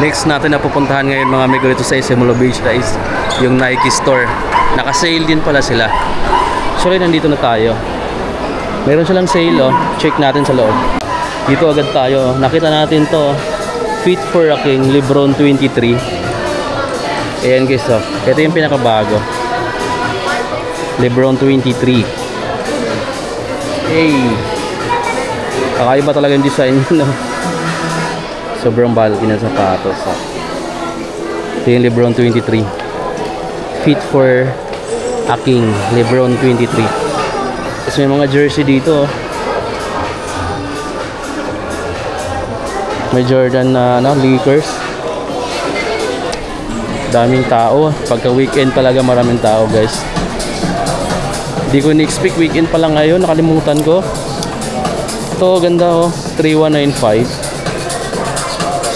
Next natin na pupuntahan ngayon mga amigo dito sa Isimulo Beach guys, yung Nike store. Naka-sale din pala sila. Sorry, nandito na tayo. Meron silang sale oh. Check natin sa loob. Dito agad tayo. Nakita natin to. Fit for a King, Lebron 23. Ayan guys oh. Ito yung pinakabago. Lebron 23. Hey. Kakaiba talaga yung design no? Sobrang bulky ng sapatos oh. Ito yung Lebron 23. Fit for a King, Lebron 23. Tapos may mga jersey dito oh. May Jordan na Lakers. Daming tao. Pagka weekend talaga maraming tao guys. Di ko ni-expect weekend pa lang ngayon. Nakalimutan ko. Ito ganda oh. 3195.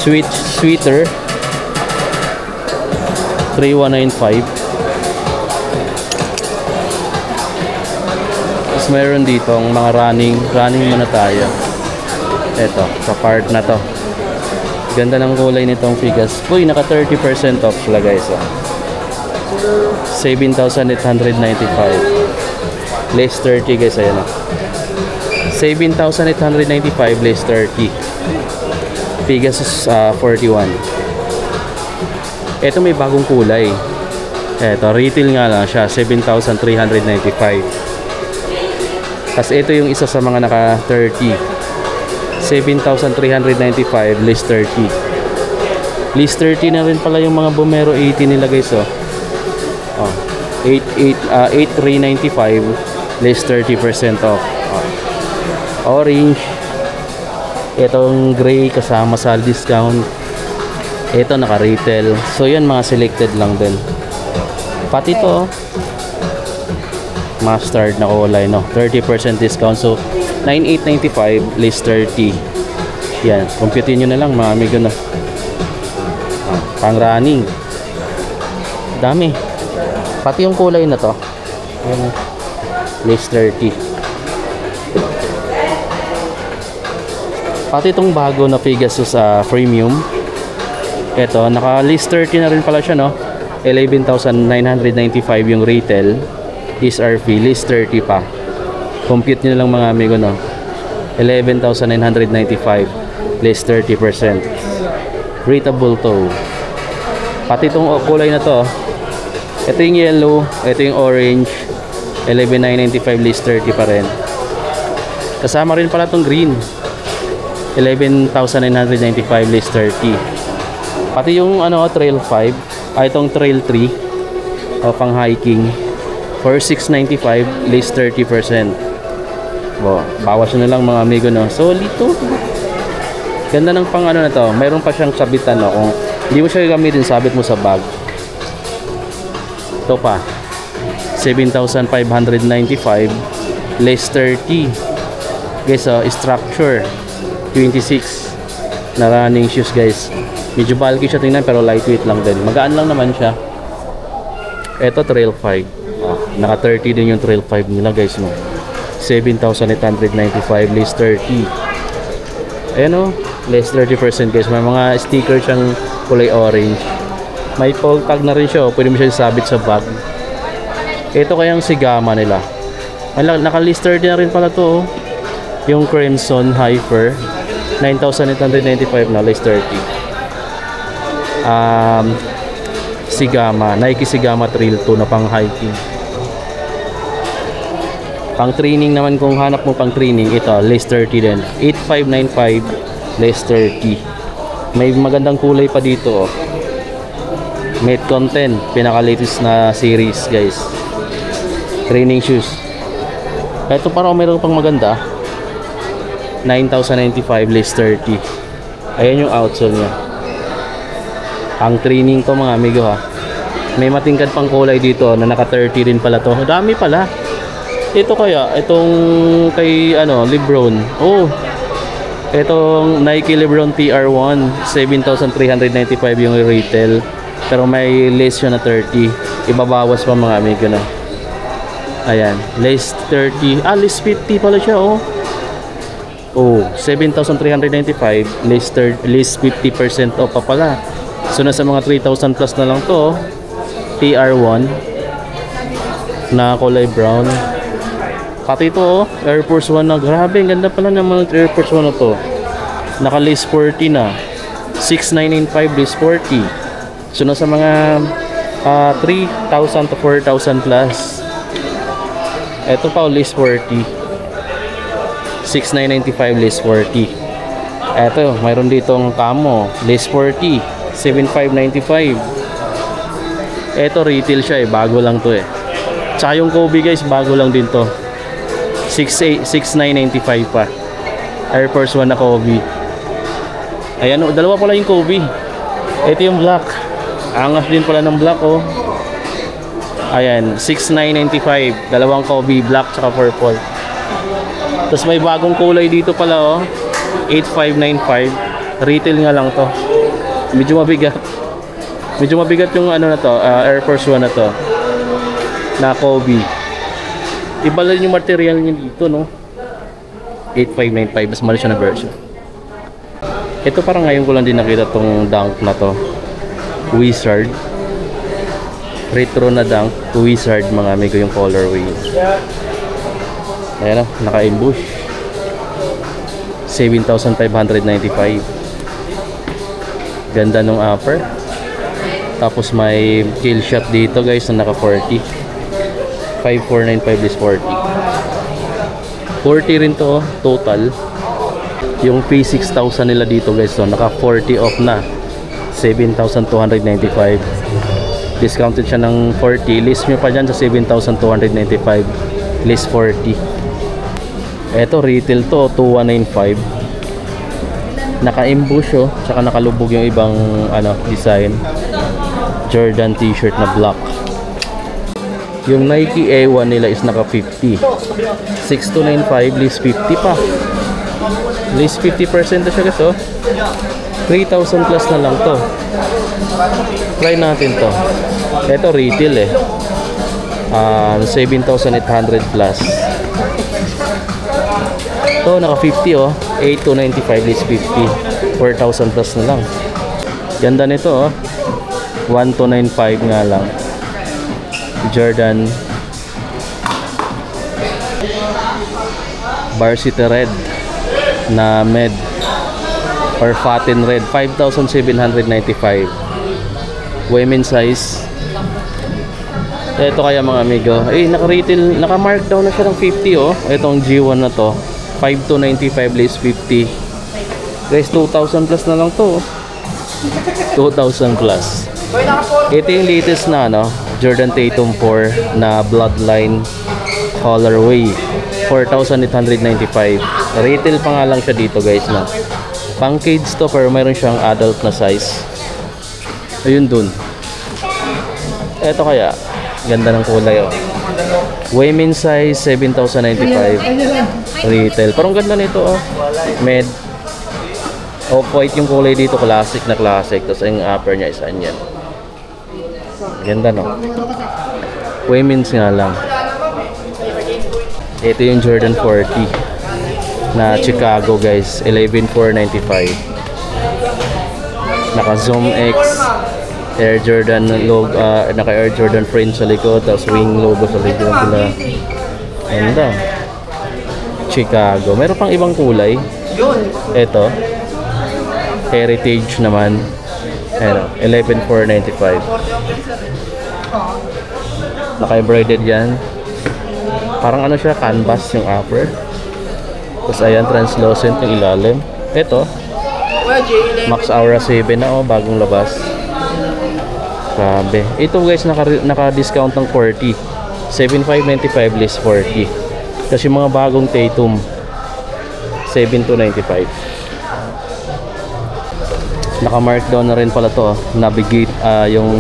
Sweater 3195. Tapos mayroon dito ang mga running muna tayo. Eto, sa part na to. Ganda ng kulay nitong Figures. Uy, naka 30% off sila guys oh. 7,895 less 30 guys, ayan oh. 7,895 less 30. Pegasus 41. Ito may bagong kulay. Ito, retail nga lang siya, 7,395. Tapos ito yung isa sa mga naka 30. 7,395 list 30. List 30 na rin pala yung mga Bomero 80 nila guys oh. Oh, 8,395 list 30% off. Oh. Orange. Itong gray kasama sa discount. Ito naka-retail. So yan mga selected lang din. Pati to mustard na kulay no. 30% discount. So 9,895 list 30. Yan. Compute nyo na lang mga amigo na. Pang running. Dami. Pati yung kulay na to. Yan. List 30. Pati itong bago na Pegasus premium. Ito, naka list 30 na rin pala siya no. 11,995 yung retail. SRP, list 30 pa. Compute nyo lang mga amigo no. 11,995 list 30%. Breathable toe. Pati itong kulay na to. Ito yung yellow, ito yung orange. 11,995 list 30 pa rin. Kasama rin pala itong green. 11,995 list 30. Pati yung trail 5, itong trail 3 pang hiking for 695 list 30%. Bawas na lang mga amigo no. So lito. Ganda ng pang na to. Mayroon pa siyang sabitan no. Kung hindi mo siya gagamitin, sabit mo sa bag. Ito pa. 7,595 list 30. Guys, structure 26 na running shoes guys. Medyo bulky siya tingnan pero lightweight lang din. Magaan lang naman siya. Ito trail 5. Naka 30 din yung trail 5 nila guys no. 7,895 list 30. Ayan o, less 30% guys. May mga sticker siyang kulay orange. May pole tag na rin siya. Pwede mo siya isabit sa bag. Ito kayang Sigama nila. Naka list 30 na rin pala to oh. Yung Crimson Hyper 9,895 na list 30. Sigama, Nike Sigama Trail 2 na pang hiking. Pang training naman, kung hanap mo pang training, ito list 30 din. 8,595 list 30. May magandang kulay pa dito oh. Metcon 10, pinaka latest na series guys. Training shoes. Ito parang mayroon pang maganda. 9,095 list 30. Ayan yung outsole niya. Ang training to mga amigo ha. May matingkad pang kulay dito na naka 30 din pala to. Dami pala. Ito kaya, itong kay Lebron. Oh. Itong Nike Lebron TR1, 7,395 yung retail. Pero may lace siya na 30. Ibabawas pa mga amigo na. Ayan, lace 30. Lace 50 pala siya oh. Oh, 7,395 list 50% off pa pala. So nasa mga 3,000 plus na lang to. TR1 na kulay brown. Pati ito oh, Air Force 1 na. Grabe, ang ganda pala ng mga Air Force 1 na to. Naka list 40 na. 6,995 list 40. So nasa mga 3,000 to 4,000 plus. Ito pa list 40. 6,995 list 40. Eto, mayroon ditong camo list 40, 7,595. Eto retail siya bago lang to Tsaka yung Kobe guys, bago lang din to. 6,995 pa. Air Force 1 na Kobe. Ayan, dalawa pala yung Kobe. Ito yung black. Angas din pala ng black oh. Ayan, 6,995. Dalawang Kobe, black tsaka purple. Tapos may bagong kulay dito pala oh. 8,595. Retail nga lang to. Medyo mabigat. Medyo mabigat yung ano na to, Air Force 1 na to. Na Kobe. Iba lang yung material niya dito no. 8,595 mas mahal siya na version. Ito parang ngayon ko lang din nakita tong Dunk na to. Wizard. Retro na Dunk Wizard mga amigo yung colorway. Ayan o, naka-ambush 7,595. Ganda nung upper. Tapos may kill shot dito guys na naka 40. 5,495 is 40. 40 rin to total. Yung P6,000 nila dito guys, so naka 40 off na. 7,295. Discounted siya ng 40. List nyo pa dyan sa 7,295. List 40. Eto retail to 2,195. Naka-embush oh, tsaka nakalubog yung ibang ano design. Jordan t-shirt na black. Yung Nike A1 nila is naka 50. 6,295 list 50 pa. List 50% na siya guys oh. 3,000 plus na lang to. Try natin to. Eto retail 7,800 plus. Ito naka 50 oh. 8,295 list 50. 4,000 plus na lang. Ganda nito oh. 1,295 nga lang. Jordan Varsity Red na med or Fatin Red 5,795. Women's size. Ito kaya mga amigo, naka-retail, naka-markdown na siya ng 50 oh. Itong G1 na to 5,295 list 50. Guys, 2,000 plus na lang to. 2,000 plus. Ito yung latest na no, Jordan Tatum 4 na Bloodline colorway. 4,895. Retail pa nga lang siya dito guys na. Pang kids to pero mayroon siyang adult na size. Ayun dun. Ito kaya, ganda ng kulay oh. Women's size 7,095. Retail. Parang ganda nito oh. Med. Off-white yung kulay dito, classic na classic. Tapos yung upper niya is anyan. Ganda no. Women's nga lang. Ito yung Jordan 40 na Chicago guys, 11,495. Naka Zoom X Air Jordan logo, naka Air Jordan frame sa likod, tapos wing logo sa likod nila. Ganda. Chicago. Meron pang ibang kulay. Ito Heritage naman. Ayan, 11,495. Naka-embroidered yan. Parang ano siya, canvas yung upper. Tapos ayan, translucent yung ilalim. Ito Max Aura 7 na oh, bagong labas. Grabe. Ito guys, naka-discount ng 40. 7,595 list 40. Kasi mga bagong Tatum 7,295. Naka-markdown na rin pala to. Navigate, yung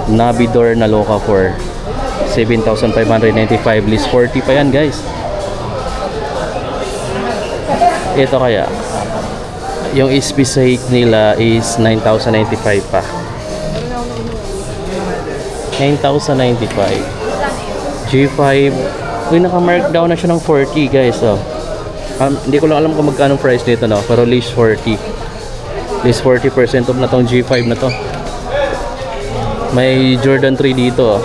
Navidor na Loca 4. 7,595 list 40 pa yan guys. Ito kaya yung SB nila is 9,095 pa. 9,095. G5. Uy, naka-markdown na siya ng 40 guys oh. Hindi ko lang alam kung magkano price nito, no? Pero least 40. Least 40% off na tong G5 na to. May Jordan 3 dito,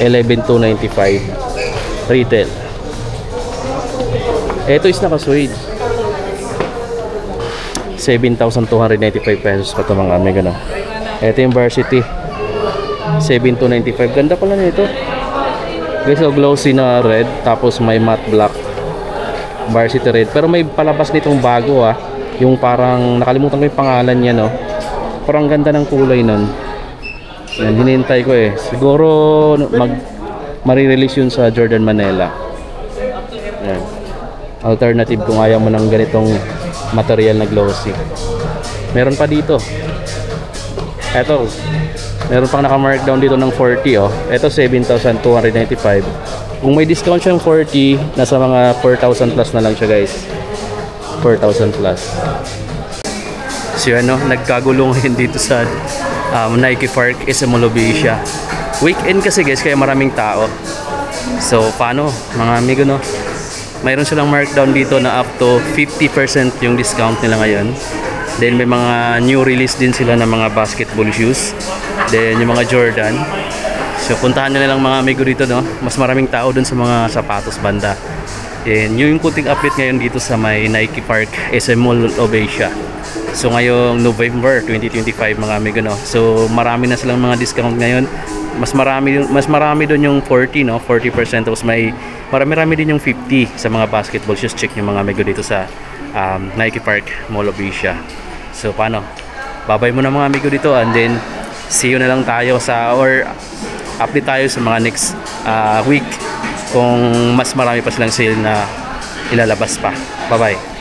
11,295 retail. Ito is naka-suede. 7,295 pesos pa ito mga amigo, no? Ito yung varsity, 7,295. Ganda pala nito guys. So glossy na red, tapos may matte black varsity red. Pero may palabas nitong bago yung parang nakalimutan ko yung pangalan niya, no? Parang ganda ng kulay nun. Yan, hinihintay ko siguro marirelease yun sa Jordan Manila. Yan, alternative kung ayaw mo ng ganitong material na glossy. Meron pa dito. Eto, meron pang naka-markdown dito ng 40. Eto 7,295. Kung may discount siyang 40, nasa mga 4,000 plus na lang siya guys. 4,000 plus. So yun, nagkagulo ngayon dito sa Nike Park SM Mall of Asia. Weekend kasi guys, kaya maraming tao. So paano mga amigo, no? Mayroon silang markdown dito na up to 50% yung discount nila ngayon. Then may mga new release din sila ng mga basketball shoes. Then yung mga Jordan. So puntahan nyo na lang mga amigo dito, no? Mas maraming tao dun sa mga sapatos banda. And yung kunting update ngayon dito sa may Nike Park SM Mall of Asia. So ngayong November 2025 mga amigo, no? So marami na silang mga discount ngayon. Mas marami doon yung 40, no? 40%, tapos may marami din yung 50 sa mga basketball shoes. Check yung mga amigo dito sa Nike Park Mall of Asia. So paano? Babay mo na mga amigo dito, and then see you na lang tayo or update tayo sa mga next week kung mas marami pa silang sale na ilalabas pa. Bye bye.